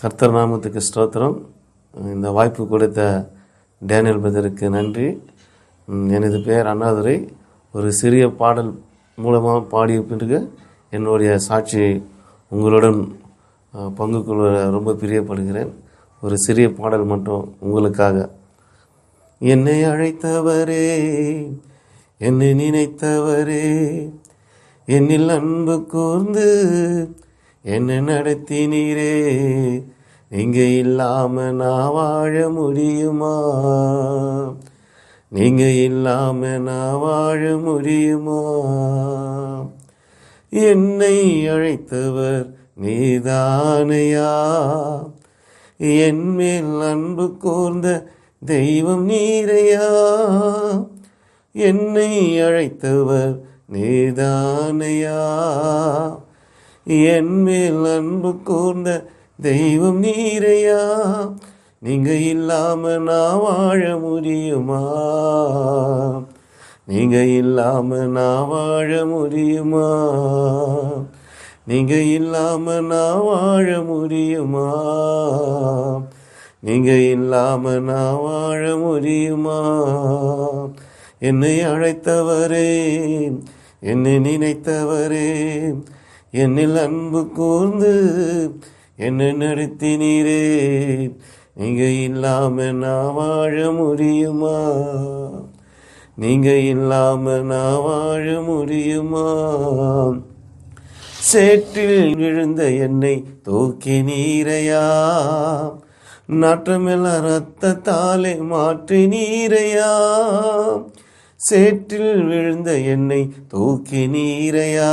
கர்த்தர் நாமத்துக்கு ஸ்தோத்திரம். இந்த வாய்ப்பு கொடுத்த டேனியல் பிரதருக்கு நன்றி. எனது பெயர் அண்ணாதுரை. ஒரு சிறிய பாடல் மூலமாக பாடிய பிறகு என்னுடைய சாட்சியை உங்களுடன் பங்கு கொள்ள ரொம்ப பிரியப்படுகிறேன். ஒரு சிறிய பாடல் மட்டும் உங்களுக்காக. என்னை அழைத்தவரே, என்னை நினைத்தவரே, என்னில் அன்பு கூர்ந்து என்னை நடத்தினீரே, நீங்க இல்லாம நான் வாழ முடியுமா? நீங்க இல்லாம நான் வாழ முடியுமா? என்னை அழைத்தவர் நீதானையா, என் மேல் அன்பு கூர்ந்த தெய்வம் நீரையா. என்னை அழைத்தவர் நீதானையா, என் மேல் அன்பு கூர்ந்த தெய்வம் நீரையா. நீங்க இல்லாம நான் வாழ முடியுமா? நீங்க இல்லாம நான் வாழ முடியுமா? நீங்க இல்லாம நான் வாழ முடியுமா? நீங்க இல்லாம நான் வாழ முடியுமா? என்னை அழைத்தவரே, என்னை நினைத்தவரே, என்னில் அன்பு கூர்ந்து என்னை நடத்தினீரே, நீங்க இல்லாம நான் வாழ முடியுமா? நீங்க இல்லாம நான் வாழ முடியுமா? சேற்றில் விழுந்த என்னை தூக்கி நீரையா, நாற்றமெல்லாம் இரத்தத்தாலே மாற்றி நீரையா. சேற்றில் விழுந்த என்னை தூக்கி நீரையா,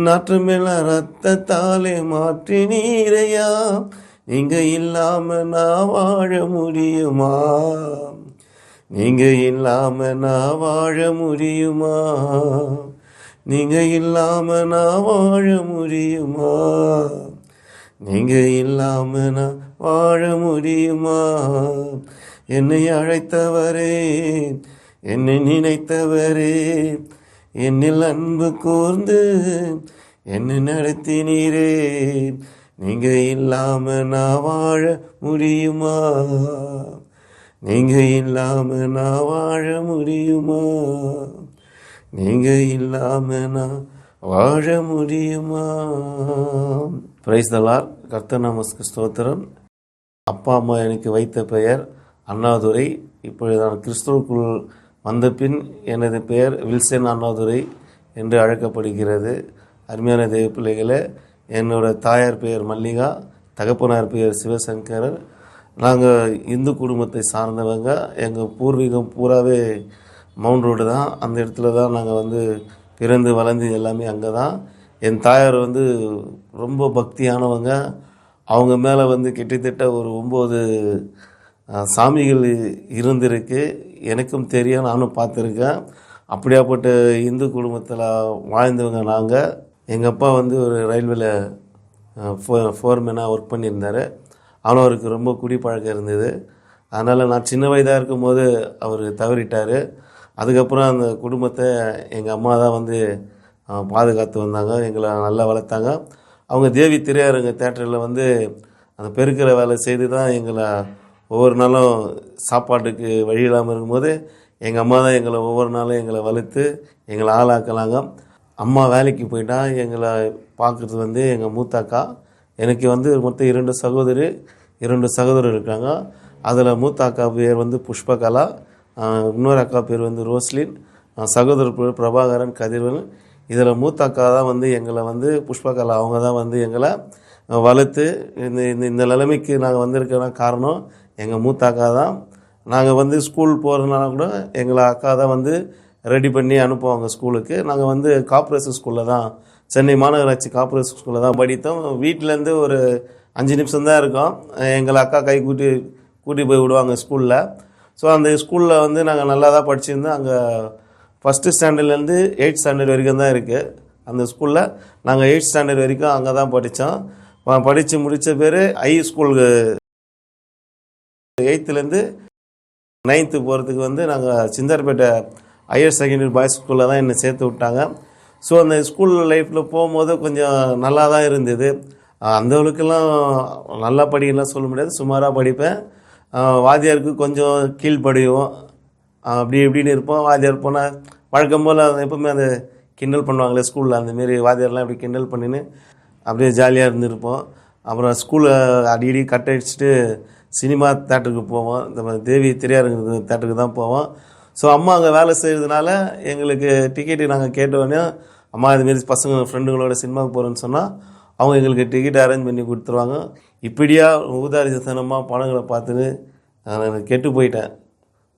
நாற்றமெல்லாம் இரத்தத்தாலே மாற்றி நீரையா. நீங்க இல்லாம நான் வாழ முடியுமா? நீங்க இல்லாம நான் வாழ முடியுமா? நீங்க இல்லாம நான் வாழ முடியுமா? நீங்க இல்லாம நான் வாழ முடியுமா? என்னை அழைத்தவரே, என்னை நினைத்தவரே, என்னில் அன்பு கூர்ந்து என்னை நடத்தினீரே, நீங்க இல்லாம நான் வாழ முடியுமா? நீங்க இல்லாம நான் வாழ முடியுமா? நீங்க இல்லாம நான் வாழ முடியுமா? Praise the Lord. கர்த்தர் நாமத்துக்கு ஸ்தோத்திரம். அப்பா அம்மா எனக்கு வைத்த பெயர் அண்ணாதுரை. இப்பொழுது நான் கிறிஸ்துவுக்குள் வந்த பின் எனது பெயர் வில்சன் அண்ணாதுரை என்று அழைக்கப்படுகிறது. அருமையான தேவ பிள்ளைகளே, என்னோட தாயார் பெயர் மல்லிகா, தகப்பனார் பெயர் சிவசங்கரர். நாங்கள் இந்து குடும்பத்தை சார்ந்தவங்க. எங்கள் பூர்வீகம் பூராவே மவுண்ட் ரோடு தான். அந்த இடத்துல தான் நாங்கள் பிறந்து வளர்ந்து எல்லாமே அங்கே தான். என் தாயார் ரொம்ப பக்தியானவங்க. அவங்க மேலே கிட்டத்தட்ட ஒரு 9 சாமிகள் இருந்திருக்கு. எனக்கும் தெரியும், நானும் பார்த்துருக்கேன். அப்படியாப்பட்ட இந்து குடும்பத்தில் வாழ்ந்தவங்க நாங்கள். எங்கள் அப்பா ஒரு ரயில்வேல ஃபோர்மேனாக ஒர்க் பண்ணியிருந்தார். ஆனால் அவருக்கு ரொம்ப குடிப்பழக்கம் இருந்தது. அதனால் நான் சின்ன வயதாக இருக்கும்போது அவர் தவறிட்டார். அதுக்கப்புறம் அந்த குடும்பத்தை எங்கள் அம்மா தான் பாதுகாத்து வந்தாங்க. எங்களை நல்லா வளர்த்தாங்க. அவங்க தேவி திரையரங்க தேட்டரில் அந்த பெருக்கிற வேலை செய்து தான் எங்களை ஒவ்வொரு நாளும் சாப்பாட்டுக்கு வழி இல்லாமல் இருக்கும்போது எங்கள் அம்மா தான் எங்களை ஒவ்வொரு நாளும் எங்களை வளர்த்து எங்களை ஆளாக்கலாங்க. அம்மா வேலைக்கு போயிட்டா எங்களை பார்க்குறது எங்கள் மூத்தாக்கா. எனக்கு மொத்தம் 2 சகோதரர் இருக்காங்க. அதில் மூத்தாக்கா பேர் புஷ்பகலா, இன்னொரு அக்கா பேர் ரோஸ்லின், சகோதரர் பேர் பிரபாகரன், கதிர்வன். இதில் மூத்தாக்கா தான் எங்களை புஷ்பகலா அவங்க தான் எங்களை வளர்த்து இந்த நிலைமைக்கு நாங்கள் வந்திருக்கிற காரணம் எங்கள் மூத்தாக்கா தான். நாங்கள் ஸ்கூல் போகிறதுனால கூட எங்களை அக்கா தான் ரெடி பண்ணி அனுப்புவாங்க ஸ்கூலுக்கு. நாங்கள் கார்ப்பரேஷன் ஸ்கூலில் தான், சென்னை மாநகராட்சி கார்ப்பரேஷன் ஸ்கூலில் தான் படித்தோம். வீட்டிலேருந்து ஒரு 5 நிமிஷம் தான் இருக்கோம். எங்களை அக்கா கை கூட்டி போய் விடுவாங்க ஸ்கூலில். ஸோ அந்த ஸ்கூலில் நாங்கள் நல்லா தான் படிச்சிருந்தோம். அங்கே 1st ஸ்டாண்டர்ட்லேருந்து 8th ஸ்டாண்டர்ட் வரைக்கும் தான் இருக்குது அந்த ஸ்கூலில். நாங்கள் 8th ஸ்டாண்டர்ட் வரைக்கும் அங்கே தான் படித்தோம். படித்து முடித்த பேர் ஸ்கூலுக்கு 8th-லேருந்து 9th போகிறதுக்கு நாங்கள் சிந்தார்பேட்டை ஹையர் செகண்டரி பாய்ஸ் ஸ்கூலில் தான் என்னை சேர்த்து விட்டாங்க. ஸோ அந்த ஸ்கூல் லைஃப்பில் போகும்போது கொஞ்சம் நல்லா தான் இருந்தது. அந்த அளவுக்கெல்லாம் நல்லா படிக்கலாம் சொல்ல முடியாது, சுமாராக படிப்பேன். வாத்தியாருக்கு கொஞ்சம் கீழ்ப்படியும், அப்படி இப்படின்னு இருப்போம். வாத்தியார் போனால் வழக்கம் போல் எப்பவுமே அந்த கிண்டல் பண்ணுவாங்களே ஸ்கூலில், அந்தமாரி வாத்தியார்லாம் அப்படி கிண்டல் பண்ணின்னு அப்படியே ஜாலியாக இருந்திருப்போம். அப்புறம் ஸ்கூலில் அடிக்கடி கட் அடிச்சுட்டு சினிமா தேட்டருக்கு போவோம். இந்த தேவி திரையரங்கு தேட்டருக்கு தான் போவோம். ஸோ அம்மா அங்கே வேலை செய்கிறதுனால எங்களுக்கு டிக்கெட்டு நாங்கள் கேட்டோடனே, அம்மா இதுமாரி பசங்க ஃப்ரெண்டுங்களோட சினிமாவுக்கு போகிறோன்னு சொன்னால் அவங்க எங்களுக்கு டிக்கெட் அரேஞ்ச் பண்ணி கொடுத்துருவாங்க. இப்படியா ஊதாரித்தனமாக படங்களை பார்த்துன்னு நான் கெட்டு போயிட்டேன்.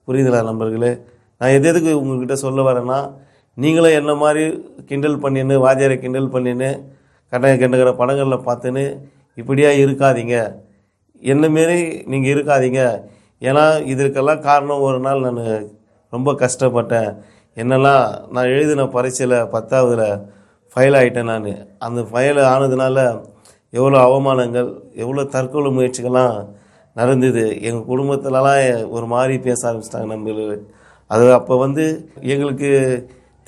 புரியுதுங்களா நண்பர்களே? நான் எதுக்கு உங்கள்கிட்ட சொல்ல வரேன்னா, நீங்களும் என்ன மாதிரி கிண்டல் பண்ணின்னு, வாத்தியாரை கிண்டல் பண்ணின்னு, கண்டுக்கிற படங்களில் பார்த்துன்னு இப்படியா இருக்காதீங்க. என்ன மாரி நீங்கள் இருக்காதீங்க. ஏன்னா இதற்கெல்லாம் காரணம் ஒரு நாள் நான் ரொம்ப கஷ்டப்பட்டேன். என்னெல்லாம் நான் எழுதின பரீட்சையில் 10ஆவதுல ஃபெயில் ஆகிட்டேன். நான் அந்த ஃபெயில் ஆனதுனால எவ்வளோ அவமானங்கள், எவ்வளோ தற்கொலை முயற்சிகள்லாம் நடந்தது. எங்கள் குடும்பத்திலலாம் ஒரு மாதிரி பேச ஆரம்பிச்சிட்டாங்க நண்பர்கள். அது அப்போ எங்களுக்கு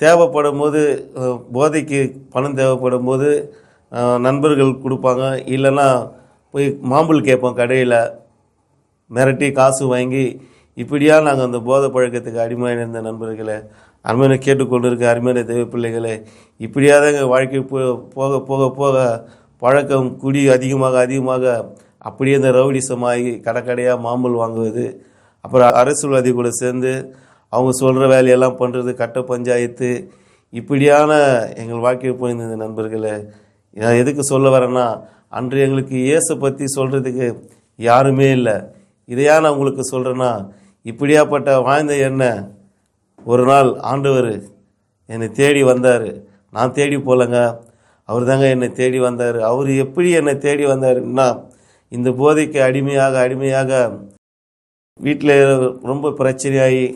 தேவைப்படும் போது, போதைக்கு பணம் தேவைப்படும் போது நண்பர்கள் கொடுப்பாங்க. இல்லைன்னா போய் மாம்பழம் கேட்போம் கடையில், மிரட்டி காசு வாங்கி இப்படியா நாங்கள் அந்த போதை பழக்கத்துக்கு அடிமையான இருந்த நண்பர்களே, அருமையான கேட்டுக்கொண்டு இருக்க அருமையான தெய்வ பிள்ளைகளே, இப்படியாதான் எங்கள் வாழ்க்கை போக போக போக பழக்கம் குடி அதிகமாக அப்படியே இந்த ரவுடிசமாகி கடையாக மாம்பழம் வாங்குவது, அப்புறம் அரசியல்வாதி கூட சேர்ந்து அவங்க சொல்கிற வேலையெல்லாம் பண்ணுறது, கட்ட பஞ்சாயத்து, இப்படியான எங்கள் வாழ்க்கையில் போயிருந்தது நண்பர்களே. நான் எதுக்கு சொல்ல வரேன்னா, அன்று எங்களுக்கு இயேசு பற்றி சொல்கிறதுக்கு யாருமே இல்லை. இதையா நான் உங்களுக்கு சொல்கிறேன்னா, இப்படியாப்பட்ட வாழ்ந்த என்ன ஒரு நாள் ஆண்டவர் என்னை தேடி வந்தார். நான் தேடி போகலங்க, அவர் தாங்க என்னை தேடி வந்தார். அவர் எப்படி என்னை தேடி வந்தாருன்னா, இந்த போதைக்கு அடிமையாக வீட்டில் ரொம்ப பிரச்சனையாகி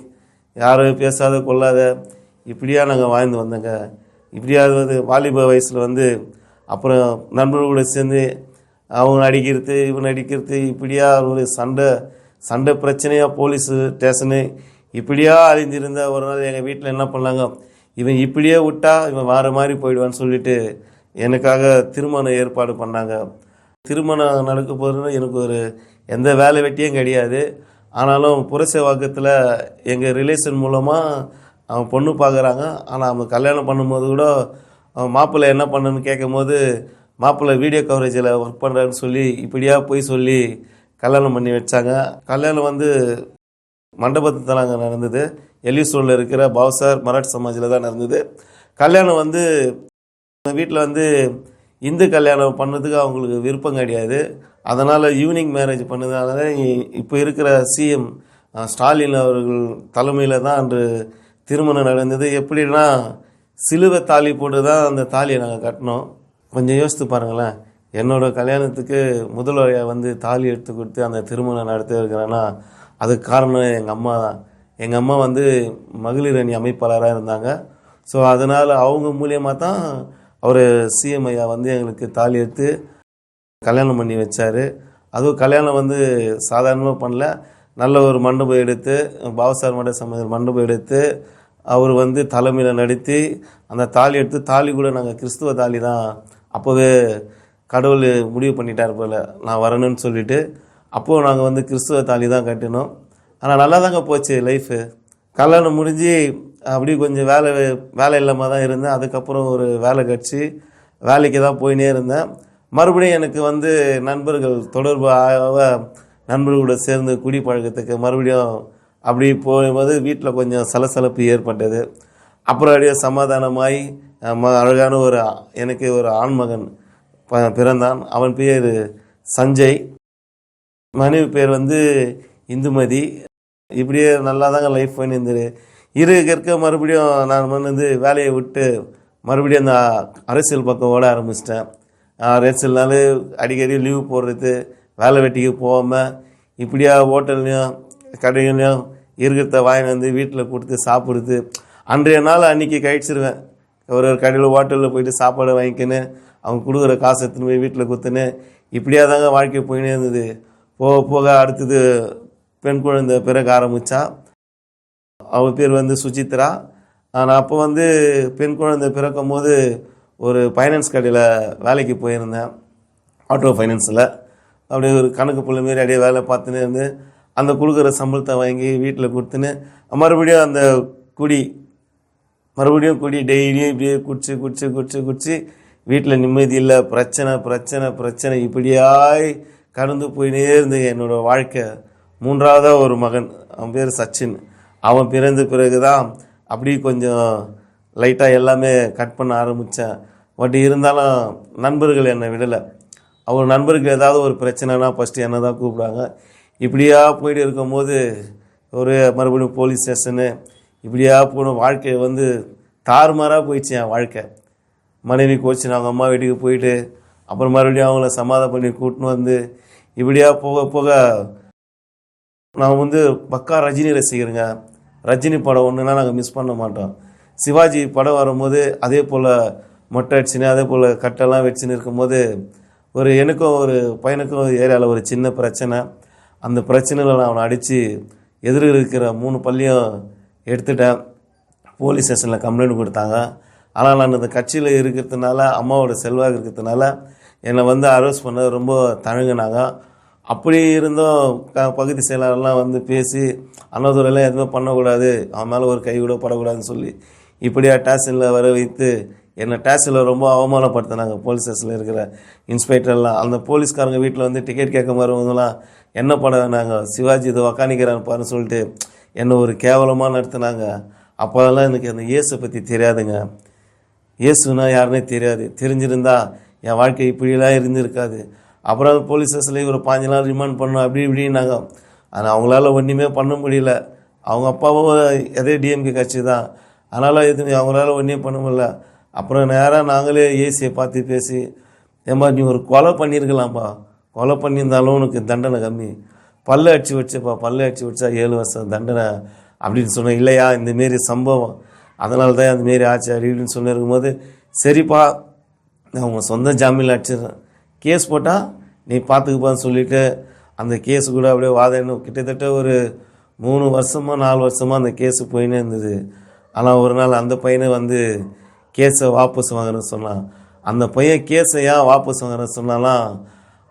யாரும் பேசாத கொள்ளாத இப்படியா நாங்கள் வாழ்ந்து வந்தோங்க. இப்படியாவது வாலிப வயசில் அப்புறம் நண்பர்களோடு சேர்ந்து அவங்க அடிக்கிறது இவன் அடிக்கிறது, இப்படியா ஒரு சண்டை பிரச்சனையாக போலீஸ் ஸ்டேஷனு இப்படியா அழிஞ்சிருந்த ஒரு நாள் எங்கள் வீட்டில் என்ன பண்ணாங்க, இவன் இப்படியே விட்டா இவன் வேறு மாதிரி போயிடுவான்னு சொல்லிட்டு எனக்காக திருமணம் ஏற்பாடு பண்ணாங்க. திருமணம் நடக்க போகிறதுன்னு எனக்கு எந்த வேலை வெட்டியும் கிடையாது. ஆனாலும் புரசேவாக்கத்தில் எங்கள் ரிலேஷன் மூலமாக அவன் பொண்ணு பார்க்குறாங்க. ஆனால் அவங்க கல்யாணம் பண்ணும்போது கூட அவன் மாப்பிள்ளை என்ன பண்ணுன்னு கேட்கும் போது, மாப்பிள்ளை வீடியோ கவரேஜில் ஒர்க் பண்ணுறான்னு சொல்லி இப்படியா போய் சொல்லி கல்யாணம் பண்ணி வச்சாங்க. கல்யாணம் மண்டபத்தில் அங்கே நடந்தது. எலியூரில் இருக்கிற பாவசார் மராட் சமாஜில் தான் நடந்தது. கல்யாணம் வீட்டில் இந்து கல்யாணம் பண்ணதுக்கு அவங்களுக்கு விருப்பம் கிடையாது. அதனால் ஈவினிங் மேரேஜ் பண்ணதுனால தான் இப்போ இருக்கிற சிஎம் ஸ்டாலின் அவர்கள் தலைமையில் தான் அன்று திருமணம் நடந்தது. எப்படின்னா சிலுவை தாலி போட்டு தான் அந்த தாலியை நாங்கள் கட்டினோம். கொஞ்சம் யோசித்து பாருங்களேன், என்னோடய கல்யாணத்துக்கு முதல்வரையாக தாலி எடுத்து கொடுத்து அந்த திருமணம் நடத்தி இருக்கிறேன்னா அதுக்கு காரணம் எங்கள் அம்மா தான். எங்கள் அம்மா மகளிர் அணி அமைப்பாளராக இருந்தாங்க. ஸோ அதனால் அவங்க மூலியமாக தான் அவர் சிஎம் ஐயா எங்களுக்கு தாலி எடுத்து கல்யாணம் பண்ணி வச்சார். அதுவும் கல்யாணம் சாதாரணமாக பண்ணல, நல்ல ஒரு மண்டபம் எடுத்து, பாவசார் மட சமய மண்டபம் எடுத்து அவர் தலைமையில் நடத்தி அந்த தாலி எடுத்து, தாலி கூட நாங்கள் கிறிஸ்துவ தாலி தான். அப்போவே கடவுள் முடிவு பண்ணிட்டார் போல் நான் வரணும்னு சொல்லிட்டு, அப்போது நாங்கள் கிறிஸ்துவ தாலி தான் கட்டினோம். ஆனால் நல்லா தாங்க போச்சு லைஃபு. கல்யாணம் முடிஞ்சு அப்படி கொஞ்சம் வேலை இல்லாமல் தான் இருந்தேன். அதுக்கப்புறம் ஒரு வேலை கிடச்சி வேலைக்கு தான் போயினே இருந்தேன். மறுபடியும் எனக்கு நண்பர்கள் தொடர்பு நண்பர்களோட சேர்ந்து குடி பழக்கத்துக்கு மறுபடியும் அப்படி போகும்போது வீட்டில் கொஞ்சம் சலசலப்பு ஏற்பட்டது. அப்புறம் அப்படியே சமாதானமாய் அழகான எனக்கு ஒரு ஆண்மகன் பிறந்தான். அவன் பேர் சஞ்சய், மனைவி பேர் இந்துமதி. இப்படியே நல்லா தாங்க லைஃப் பண்ணியிருந்தது. இருக்க மறுபடியும் நான் வேலையை விட்டு மறுபடியும் அந்த அரசியல் பக்கம் ஓட ஆரம்பிச்சிட்டேன். அரசியல்னாலே அடிக்கடி லீவு போடுறது, வேலை வெட்டிக்கு போகாமல் இப்படியா ஹோட்டல்லையும் கடைகளையும் இருக்கிறத வாங்கி வீட்டில் கொடுத்து சாப்பிடுறது. அன்றைய நாள் அன்றைக்கி கழிச்சிருவேன். ஒரு கடையில் ஹோட்டலில் போயிட்டு சாப்பாடு வாங்கிக்கின்னு அவங்க கொடுக்குற காசு எடுத்துன்னு போய் வீட்டில் கொடுத்துன்னு இப்படியா தாங்க வாழ்க்கை போயினே இருந்தது. போக போக அடுத்தது பெண் குழந்தை பிறக்க ஆரம்பித்தா. அவள் பேர் சுசித்ரா. நான் அப்போ பெண் குழந்தை பிறக்கும் போது ஒரு ஃபைனான்ஸ் கடையில் வேலைக்கு போயிருந்தேன். ஆட்டோ ஃபைனான்ஸில். அப்படியே ஒரு கணக்கு புள்ள மாரி அப்படியே வேலை பார்த்துன்னு இருந்து அந்த கொடுக்குற சம்பளத்தை வாங்கி வீட்டில் கொடுத்துன்னு மறுபடியும் அந்த குடி மறுபடியும் குடி டெய்லியும் இப்படியே குடிச்சு குடிச்சு குடிச்சு குடிச்சு வீட்டில் நிம்மதி இல்லை, பிரச்சனை பிரச்சனை பிரச்சனை இப்படியாய் கடந்து போயினே இருந்து என்னோடய வாழ்க்கை. மூன்றாவதாக ஒரு மகன், அவன் பேர் சச்சின். அவன் பிறந்த பிறகு தான் அப்படி கொஞ்சம் லைட்டாக எல்லாமே கட் பண்ண ஆரம்பித்தேன். பட் இருந்தாலும் நண்பர்கள் என்னை விடலை. அவர் நண்பருக்கு ஏதாவது ஒரு பிரச்சனைனா ஃபஸ்ட்டு என்ன தான் கூப்பிடுவாங்க. இப்படியா போயிட்டு இருக்கும்போது ஒரு மறுபடியும் போலீஸ் ஸ்டேஷனு இப்படியா போன வாழ்க்கை வந்து தாறுமாறாக போயிடுச்சு என் வாழ்க்கை. மனைவி கோச்சின்னு அவங்க அம்மா வீட்டுக்கு போயிட்டு அப்புறம் மறுபடியும் அவங்கள சமாதானம் பண்ணி கூட்டின்னு வந்து இப்படியா போக போக நான் வந்து பக்கா ரஜினி ரசிகருங்க. ரஜினி படம் ஒன்றுனா நாங்கள் மிஸ் பண்ண மாட்டோம். சிவாஜி படம் வரும்போது அதே போல் மொட்டை அடிச்சுன்னு அதே போல் கட்டெல்லாம் வச்சுன்னு இருக்கும்போது எனக்கும் ஒரு பையனுக்கும் ஏரியாவில் ஒரு சின்ன பிரச்சனை. அந்த பிரச்சனையில் நான் அவனை அடித்து எதிர இருக்கிற 3 பல்லையும் எடுத்துட்டேன். போலீஸ் ஸ்டேஷனில் கம்ப்ளைண்ட் கொடுத்தாங்க. ஆனால் நான் இந்த கட்சியில் இருக்கிறதுனால அம்மாவோட செல்வாக்கு இருக்கிறதுனால என்னை வந்து அரெஸ்ட் பண்ண ரொம்ப தழுங்கினாங்க. அப்படி இருந்தும் பகுதி செயலாளர்லாம் வந்து பேசி அண்ணாதுரையெல்லாம் எதுவுமே பண்ணக்கூடாது, அவன் மேலே ஒரு கை கூட படக்கூடாதுன்னு சொல்லி இப்படியா ஸ்டேஷனில் வர வைத்து என்னை ஸ்டேஷனில் ரொம்ப அவமானப்படுத்தினாங்க. போலீஸ் ஸ்டேஷனில் இருக்கிற இன்ஸ்பெக்டர்லாம் அந்த போலீஸ்காரங்க வீட்டில் வந்து டிக்கெட் கேட்க வருவங்களாம் என்ன படம் நாங்கள் சிவாஜி இதை உக்காணிக்கிறான்னு பாருன்னு சொல்லிட்டு என்னை ஒரு கேவலமாக நடத்தினாங்க. அப்போதெல்லாம் எனக்கு அந்த இயேசு பற்றி தெரியாதுங்க. இயேசுனா யாருன்னே தெரியாது. தெரிஞ்சிருந்தா என் வாழ்க்கை இப்படிலாம் இருந்திருக்காது. அப்புறம் போலீஸ் ஸ்டேஷனில் ஒரு 5 நாள் ரிமாண்ட் பண்ணோம் அப்படி இப்படின்னாங்க. ஆனால் அவங்களால ஒன்றுமே பண்ண முடியல. அவங்க அப்பாவும் எதே டிஎம்கே கட்சி தான், அதனால் எதுவும் அவங்களால ஒன்றுமே பண்ண முடியல. அப்புறம் நேராக நாங்களே ஏசியை பார்த்து பேசி, ஏம்மா நீ ஒரு கொலை பண்ணியிருக்கலாம்ப்பா, கொலை பண்ணியிருந்தாலும் உனக்கு தண்டனை கம்மி, பல்ல அடிச்சு வச்சப்பா, பல்ல அடிச்சு வச்சா 7 வருஷம் தண்டனை அப்படின்னு சொன்னேன். இல்லையா இந்தமாரி சம்பவம் அதனால தான் அந்தமாரி ஆச்சு அப்படின்னு சொல்லியிருக்கும் போது சரிப்பா நான் உங்கள் சொந்த ஜாமீனில் அடிச்சிடுறேன், கேஸ் போட்டால் நீ பார்த்துக்குப்பான்னு சொல்லிவிட்டு அந்த கேஸு கூட அப்படியே வாதம் கிட்டத்தட்ட ஒரு 3 வருஷமாக 4 வருஷமாக அந்த கேஸு போயின்னே இருந்தது. ஆனால் ஒரு நாள் அந்த பையனை வந்து கேஸை வாபஸ் வாங்குறேன்னு சொன்னான். அந்த பையன் கேஸை ஏன் வாபஸ் வாங்குறேன்னு சொன்னாலாம்,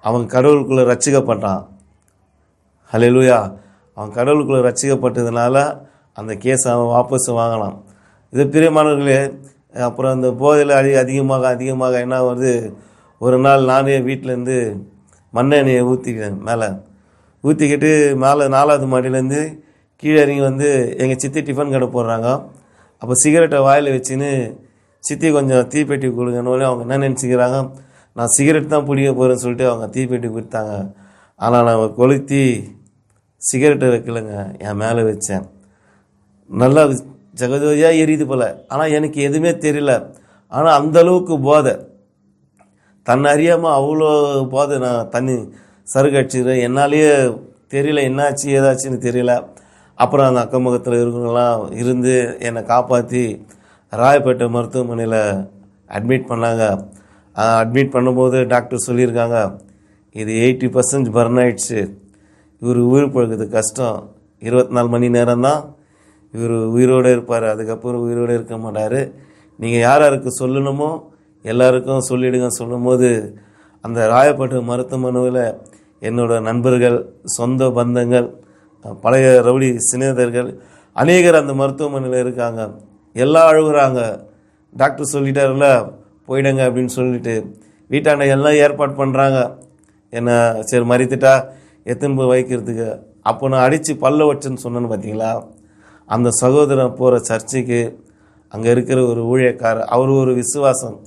அவன் கடவுளுக்குள்ளே ரட்சிக்கப்பட்டான். ஹல்லேலூயா. அவன் கடவுளுக்குள்ளே ரட்சிக்கப்பட்டதுனால அந்த கேஸை அவன் வாபஸ் வாங்கலாம். இது பிரியமானவர்களே, அப்புறம் அந்த போதையில் அதிகமாக அதிகமாக என்ன வருது, ஒரு நாள் நானே வீட்டிலேருந்து மண்ணெண்ணெயை ஊற்றிக்கிறேன். மேலே ஊற்றிக்கிட்டு மேலே 4வது மாடியிலேருந்து கீழே இறங்கி வந்து எங்கள் சித்தி டிஃபன் கடை போடுறாங்க. அப்போ சிகரெட்டை வாயில் வச்சுன்னு சித்தி கொஞ்சம் தீப்பெட்டி கொடுங்கன்னு அவங்க என்ன நினச்சிக்கிறாங்க, நான் சிகரெட் தான் பிடிக்க போகிறேன்னு சொல்லிட்டு அவங்க தீப்பெட்டி கொடுத்தாங்க. ஆனால் நான் கொளுத்தி சிகரெட்டை வைக்கலைங்க, என் மேலே வச்சேன். நல்லா ஜகஜோதியாக எரியுது போல். ஆனால் எனக்கு எதுவுமே தெரியல. ஆனால் அந்தளவுக்கு போதை, தன்னை அறியாமல் அவ்வளோ போதை. நான் தண்ணி சருகு அடிச்சுக்கிறேன், என்னாலேயே தெரியல என்னாச்சு ஏதாச்சுன்னு தெரியல. அப்புறம் அந்த அக்கம் பக்கத்தில் இருக்கிறவங்களாம் இருந்து என்னை காப்பாற்றி ராயப்பேட்டை மருத்துவமனையில் அட்மிட் பண்ணாங்க. அட்மிட் பண்ணும்போது டாக்டர் சொல்லியிருக்காங்க, இது 80% பர்ன் ஆயிடுச்சு, இவர் உயிர் பழகிறது கஷ்டம், 24 மணி நேரம் தான் இவர் உயிரோடு இருப்பார், அதுக்கப்புறம் உயிரோடு இருக்க மாட்டார், நீங்கள் யார் யாருக்கு சொல்லணுமோ எல்லாருக்கும் சொல்லிவிடுங்க. சொல்லும் போது அந்த ராயப்பேட்டை மருத்துவமனையில் என்னோட நண்பர்கள், சொந்த பந்தங்கள், பழைய ரவுடி சிநேகிதர்கள் அநேகர் அந்த மருத்துவமனையில் இருக்காங்க. எல்லாம் அழுகுறாங்க. டாக்டர் சொல்லிட்டாருல போயிடுங்க அப்படின்னு சொல்லிட்டு வீட்டாண்ட எல்லாம் ஏற்பாடு பண்ணுறாங்க. என்னை சரி மறித்துட்டா எத்தனை போய் வைக்கிறதுக்கு. அப்போ நான் அடித்து பல்ல வச்சேன்னு சொன்னேன்னு பார்த்தீங்களா, அந்த சகோதரன் போகிற சர்ச்சைக்கு அங்கே இருக்கிற ஒரு ஊழியக்காரர், அவர் ஒரு விசுவாசம்,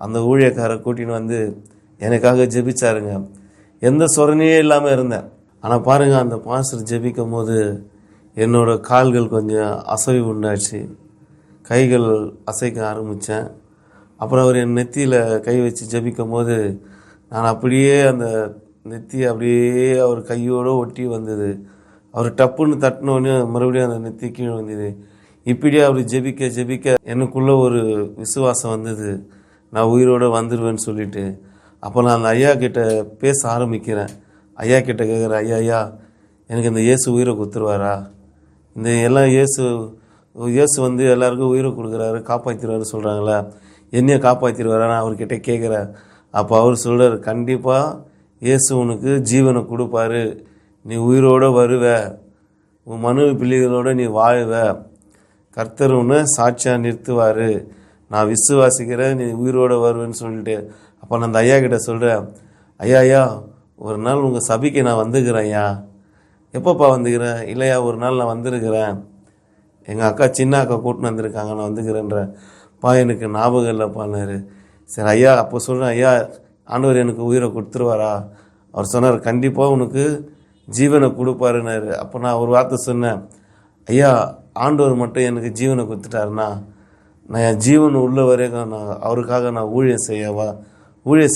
அந்த ஊழியக்காரரை கூட்டின்னு வந்து எனக்காக ஜெபிச்சாருங்க. எந்த சொரணையே இல்லாமல் இருந்தேன். ஆனால் பாருங்கள், அந்த பாஸ்டர் ஜெபிக்கும் போது என்னோடய கால்கள் கொஞ்சம் அசைவு உண்டாச்சு, கைகள் அசைக்க ஆரம்பித்தேன். அப்புறம் அவர் என் நெத்தியில் கை வச்சு ஜெபிக்கும் போது நான் அப்படியே அந்த நெத்தி அப்படியே அவர் கையோடு ஒட்டி வந்தது. அவர் டப்புன்னு தட்டினோடனே மறுபடியும் அந்த நெத்தி கீழே வந்தது. இப்படியே அப்படி ஜெபிக்க ஜெபிக்க எனக்குள்ளே ஒரு விசுவாசம் வந்தது, நான் உயிரோடு வந்துடுவேன்னு சொல்லிட்டு. அப்போ நான் அந்த ஐயா கிட்ட பேச ஆரம்பிக்கிறேன். ஐயா கிட்ட கேட்குறேன், ஐயா எனக்கு இந்த இயேசு உயிரை கொடுத்துருவாரா, இந்த எல்லாம் இயேசு வந்து எல்லாருக்கும் உயிரை கொடுக்குறாரு, காப்பாற்றிடுவாரு சொல்கிறாங்களே, என்னையை காப்பாற்றிடுவாரா, நான் அவர்கிட்ட கேட்குறேன். அப்போ அவர் சொல்கிறார், கண்டிப்பாக இயேசு உனக்கு ஜீவனை கொடுப்பாரு, நீ உயிரோடு வருவ, உன் மனைவி பிள்ளைகளோடு நீ வாழ்வ, கர்த்தர் உன்னை சாட்சியாக நிறுத்துவார், நான் விசுவாசிக்கிறேன், நீ உயிரோடு வருவேன்னு சொல்லிட்டு. அப்போ நான் அந்த ஐயா கிட்ட சொல்கிறேன், ஐயா ஒரு நாள் உங்கள் சபைக்கு நான் வந்துக்கிறேன் ஐயா. எப்போப்பா வந்துக்கிறேன்? இல்லையா, ஒரு நாள் நான் வந்திருக்கிறேன், எங்கள் அக்கா சின்ன அக்கா கூட்டின்னு வந்திருக்காங்க, நான் வந்துக்கிறேன்றேன். எனக்கு ஞாபகம் இல்லைப்பான்னாரு. சரி ஐயா, அப்போ சொல்கிறேன், ஐயா ஆண்டவர் எனக்கு உயிரை கொடுத்துருவாரா? அவர் சொன்னார், கண்டிப்பாக உனக்கு ஜீவனை கொடுப்பாருன்னாரு. அப்போ நான் ஒரு வார்த்தை சொன்னேன், ஐயா ஆண்டவர் மட்டும் எனக்கு ஜீவனை கொடுத்துட்டாருன்னா நான் என் ஜீவன் உள்ள வரைக்கும் நான் அவருக்காக நான் ஊழியம்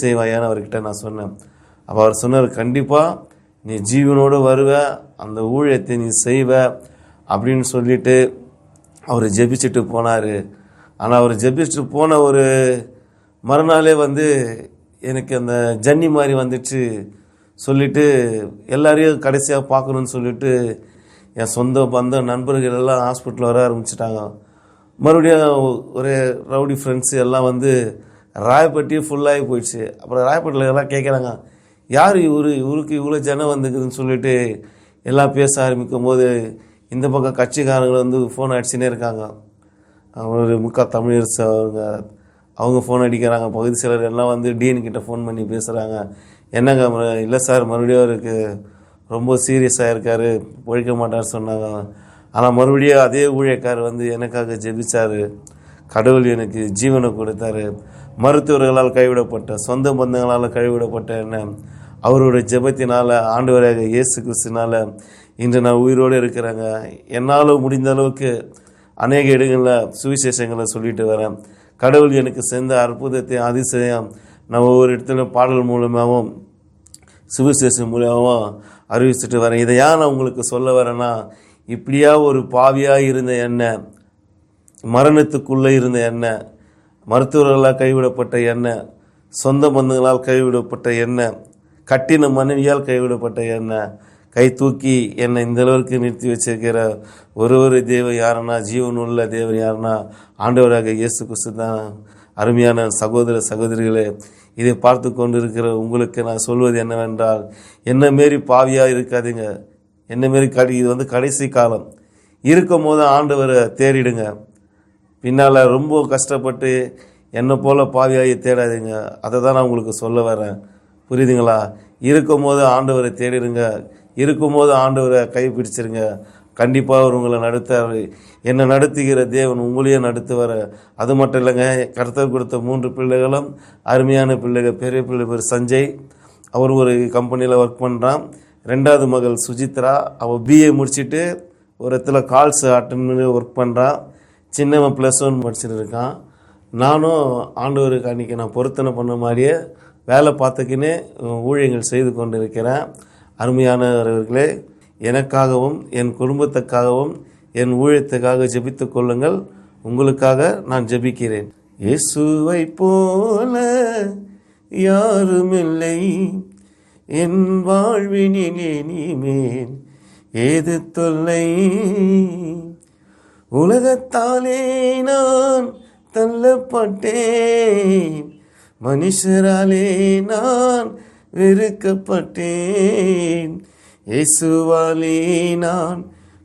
செய்வாயான்னு அவர்கிட்ட நான் சொன்னேன். அப்போ அவர் சொன்னார், கண்டிப்பாக நீ ஜீவனோடு வருவ, அந்த ஊழியத்தை நீ செய்வ அப்படின்னு சொல்லிட்டு அவர் ஜெபிச்சுட்டு போனார். ஆனால் அவர் ஜெபிச்சுட்டு போன ஒரு மறுநாளே எனக்கு அந்த ஜன்னி மாதிரி வந்துச்சு சொல்லிவிட்டு எல்லாரையும் கடைசியாக பார்க்கணுன்னு சொல்லிவிட்டு என் சொந்த பந்த நண்பர்கள் எல்லாம் ஹாஸ்பிட்டலில் வர ஆரம்பிச்சிட்டாங்க. மறுபடியும் ஒரு ரவுடி ஃப்ரெண்ட்ஸு எல்லாம் ராயப்பட்டி ஃபுல்லாகி போயிடுச்சு. அப்புறம் ராயப்பட்டில் எல்லாம் கேட்குறாங்க, யார் இவருக்கு இவ்வளோ ஜனம் வந்துக்குதுன்னு சொல்லிட்டு எல்லாம் பேச ஆரம்பிக்கும் போது இந்த பக்கம் கட்சிக்காரங்க ஃபோன் அடிச்சுனே இருக்காங்க. ஒரு தமிழரசு அவங்க ஃபோன் அடிக்கிறாங்க. பகுதி சிலர் எல்லாம் டிஎன்கிட்ட ஃபோன் பண்ணி பேசுகிறாங்க. என்னங்க, இல்லை சார் மறுபடியும் அவருக்கு ரொம்ப சீரியஸாக இருக்கார், பொழைக்க மாட்டார் சொன்னாங்க. ஆனால் மறுபடியும் அதே ஊழியக்காரர் எனக்காக ஜெபிச்சார், கடவுள் எனக்கு ஜீவனை கொடுத்தாரு. மருத்துவர்களால் கைவிடப்பட்ட, சொந்த பந்தங்களால் கைவிடப்பட்ட என்ன அவருடைய ஜெபத்தினால், ஆண்டவராக இயேசு கிறிஸ்துனால இன்று நான் உயிரோடு இருக்கிறேங்க. என்னால் முடிந்த அளவுக்கு அநேக இடங்களில் சுவிசேஷங்களை சொல்லிட்டு வரேன். கடவுள் எனக்கு செஞ்ச அற்புதத்தை அதிசயம் நான் ஒவ்வொரு இடத்துல பாடல் மூலமாகவும் சுவிசேஷம் மூலமாகவும் அறிவிச்சுட்டு வரேன். இதை ஏன் நான் உங்களுக்கு சொல்ல வரேன்னா, இப்படியா ஒரு பாவியாக இருந்த எண்ணெய், மரணத்துக்குள்ளே இருந்த எண்ணெய், மருத்துவர்களால் கைவிடப்பட்ட எண்ணெய், சொந்த பந்தங்களால் கைவிடப்பட்ட எண்ணெய், கட்டின மனைவியால் கைவிடப்பட்ட எண்ணெய், கை தூக்கி என்னை இந்த அளவுக்கு நிறுத்தி வச்சிருக்கிற ஒரு தேவன் யாருன்னா, ஜீவனுள்ள தேவன் யாருன்னா ஆண்டவராக இயேசு கிறிஸ்து தான். அருமையான சகோதர சகோதரிகளே, இதை பார்த்து கொண்டு இருக்கிற உங்களுக்கு நான் சொல்வது என்னவென்றால், என்ன மாரி பாவியாக இருக்காதீங்க. என்ன மாரி இது கடைசி காலம் இருக்கும் போது ஆண்டவரை தேடிடுங்க. பின்னால் ரொம்ப கஷ்டப்பட்டு என்னை போல் பாவியாகி தேடாதீங்க. அதை தான் நான் உங்களுக்கு சொல்ல வரேன். புரியுதுங்களா? இருக்கும் போது ஆண்டவரை தேடிடுங்க, இருக்கும்போது ஆண்டவரை கைப்பிடிச்சிருங்க. கண்டிப்பாக அவர் உங்களை நடத்தார். என்னை நடத்துகிற தேவன் உங்களையும் நடத்துவார். அது மட்டும் இல்லைங்க, கர்த்தர் கொடுத்த 3 பிள்ளைகளும் அருமையான பிள்ளைகள். பெரிய பிள்ளை பேர் சஞ்சய், அவர் ஒரு கம்பெனியில் ஒர்க் பண்ணுறான். 2வது மகள் சுஜித்ரா, அவள் பிஏ முடிச்சுட்டு ஒரு இடத்துல கால்ஸ் அட்டன்னு ஒர்க் பண்ணுறான். சின்னவன் +1 படிச்சுட்டு இருக்கான். நானும் ஆண்டவருக்கு அன்றைக்கி நான் பொருத்தனை பண்ண மாதிரியே வேலை பார்த்துக்கினே ஊழியங்கள் செய்து கொண்டு இருக்கிறேன். அருமையானவர்களே, எனக்காகவும் என் குடும்பத்துக்காகவும் என் ஊழியத்துக்காக ஜெபித்து கொள்ளுங்கள். உங்களுக்காக நான் ஜெபிக்கிறேன். இயேசுவை போல யாருமில்லை என் வாழ்வினில் இனிமேல் ஏது தொல்லை, உலகத்தாலே நான் தள்ளப்பட்டேன், மனுஷராலே நான் வெறுக்கப்பட்டேன், இயேசுவாலே நான்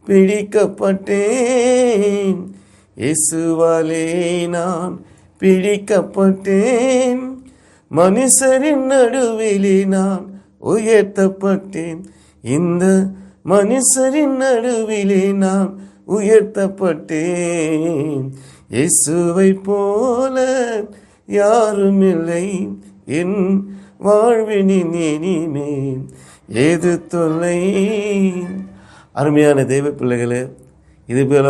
பிடிக்கப்பட்டேன், இயேசுவாலே நான் பிடிக்கப்பட்டேன், மனுஷரின் நடுவிலே நான் உயர்த்தப்பட்டேன், இந்த மனுஷரின் நடுவிலே நான் உயர்த்தப்பட்டேன். இயேசுவை போல யாருமில்லை என் வாழ்வினின் இனிமேல் ஏது தொல்லை. அருமையான தெய்வ பிள்ளைகளே, இதுபோல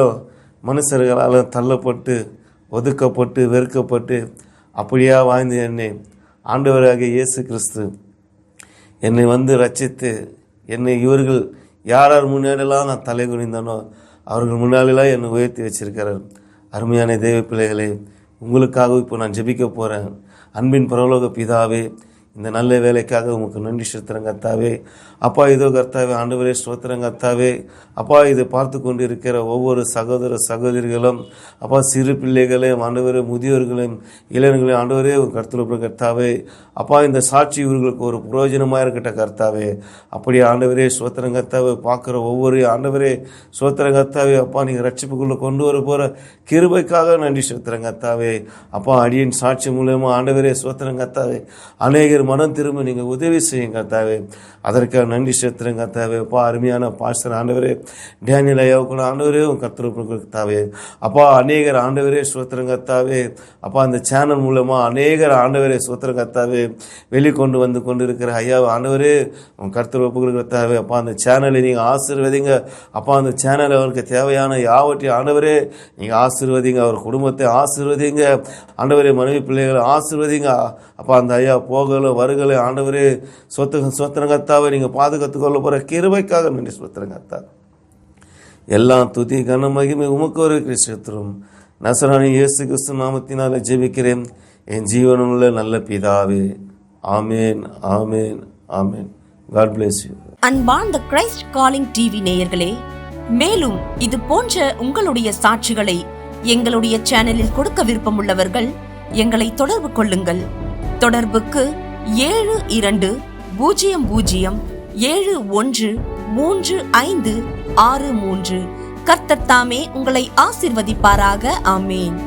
மனுஷர்களால் தள்ளப்பட்டு ஒதுக்கப்பட்டு வெறுக்கப்பட்டு அப்படியா வாழ்ந்த என்னை ஆண்டவராகிய இயேசு கிறிஸ்து என்னை ரட்சித்து என்னை இவர்கள் யார் முன்னாடிலாம் நான் தலை குனிந்தனோ அவர்கள் முன்னாடிலாம் என்னை உயர்த்தி வச்சிருக்கிறார். அருமையான தெய்வ பிள்ளைகளே, உங்களுக்காக இப்போ நான் ஜெபிக்க போகிறேன். அன்பின் பரலோக பிதாவே, இந்த நல்ல வேலைக்காக உமக்கு நன்றி செலுத்துகிறேன் கர்த்தாவே. அப்பா இதோ கர்த்தாவே ஆண்டவரே ஸ்தோத்திரம் கர்த்தாவே. அப்பா இதை பார்த்து கொண்டு இருக்கிற ஒவ்வொரு சகோதர சகோதரிகளும் அப்பா சிறு பிள்ளைகளையும் ஆண்டவரே முதியோர்களையும் இளைஞர்களையும் ஆண்டவரே ஒரு கருத்தில் கர்த்தாவே. அப்பா இந்த சாட்சி இவர்களுக்கு ஒரு பிரயோஜனமாக இருக்கட்ட கர்த்தாவே. அப்படி ஆண்டவரே ஸ்தோத்திரம் கர்த்தாவே பார்க்குற ஒவ்வொரு ஆண்டவரே ஸ்தோத்திரம் கர்த்தாவே. அப்பா நீங்கள் ரட்சிப்புக்குள்ளே கொண்டு வர போகிற கிருபைக்காக நன்றி செலுத்துகிறேன் கர்த்தாவே. அப்பா அடியின் சாட்சி மூலமாக ஆண்டவரே ஸ்தோத்திரம் கர்த்தாவே அநேகர் மனம் திரும்ப நீங்கள் உதவி செய்யுங்க கர்த்தாவே. அதற்காக நன்றி செலுத்துகிறேன் கர்த்தாவே. அப்பா அருமையான பாஸ்டர் ஆண்டவரே டேனியல் ஐயாவுக்கு ஆண்டவரே கர்த்தருக்கு கர்த்தாவே. அப்பா அநேகர் ஆண்டவரே ஸ்தோத்திரம் கர்த்தாவே. அப்பா அந்த சேனல் மூலமாக அநேகர் ஆண்டவரே ஸ்தோத்திரம் கர்த்தாவே வெளிக்கொண்டு வந்து கொண்டு இருக்கிற ஐயா ஆண்டவரே கர்த்தருக்கு கர்த்தாவே. அப்பா அந்த சேனலை நீங்கள் ஆசீர்வதிங்க. அப்பா அந்த சேனல் அவருக்கு தேவையான யாவற்றையும் ஆண்டவரே நீங்கள் ஆசீர்வதிங்க. அவர் குடும்பத்தை ஆசீர்வதிங்க ஆண்டவரே. மனைவி பிள்ளைகளை ஆசீர்வதிங்க. அப்பா அந்த ஐயா போகலும் வருகலை ஆண்டவரே சொத்திரம் கர்த்தாவை நீங்கள் பாதுகாத்து கொள்ள போகிற கிருபைக்காக நன்றி சொத்திரம் கர்த்தா. எல்லாம் துதி கன மகிமை உமக்கு ஒரு கிறிஸ்துவும் நசராணி இயேசு கிறிஸ்து நாமத்தினால ஜெபிக்கிறேன் என் ஜீவனுள்ள நல்ல பிதாவே. ஆமேன் ஆமேன் ஆமேன். God bless you. அன்பார்ந்த கிரைஸ்ட் காலிங் டிவி நேயர்களே, மேலும் இது போன்ற உங்களுடைய சாட்சிகளை எங்களுடைய சேனலில் கொடுக்க விருப்பமுள்ளவர்கள் எங்களை தொடர்பு கொள்ளுங்கள். தொடர்புக்கு 7200713563. கர்த்தர் தாமே உங்களை ஆசீர்வதிப்பாராக. ஆமேன்.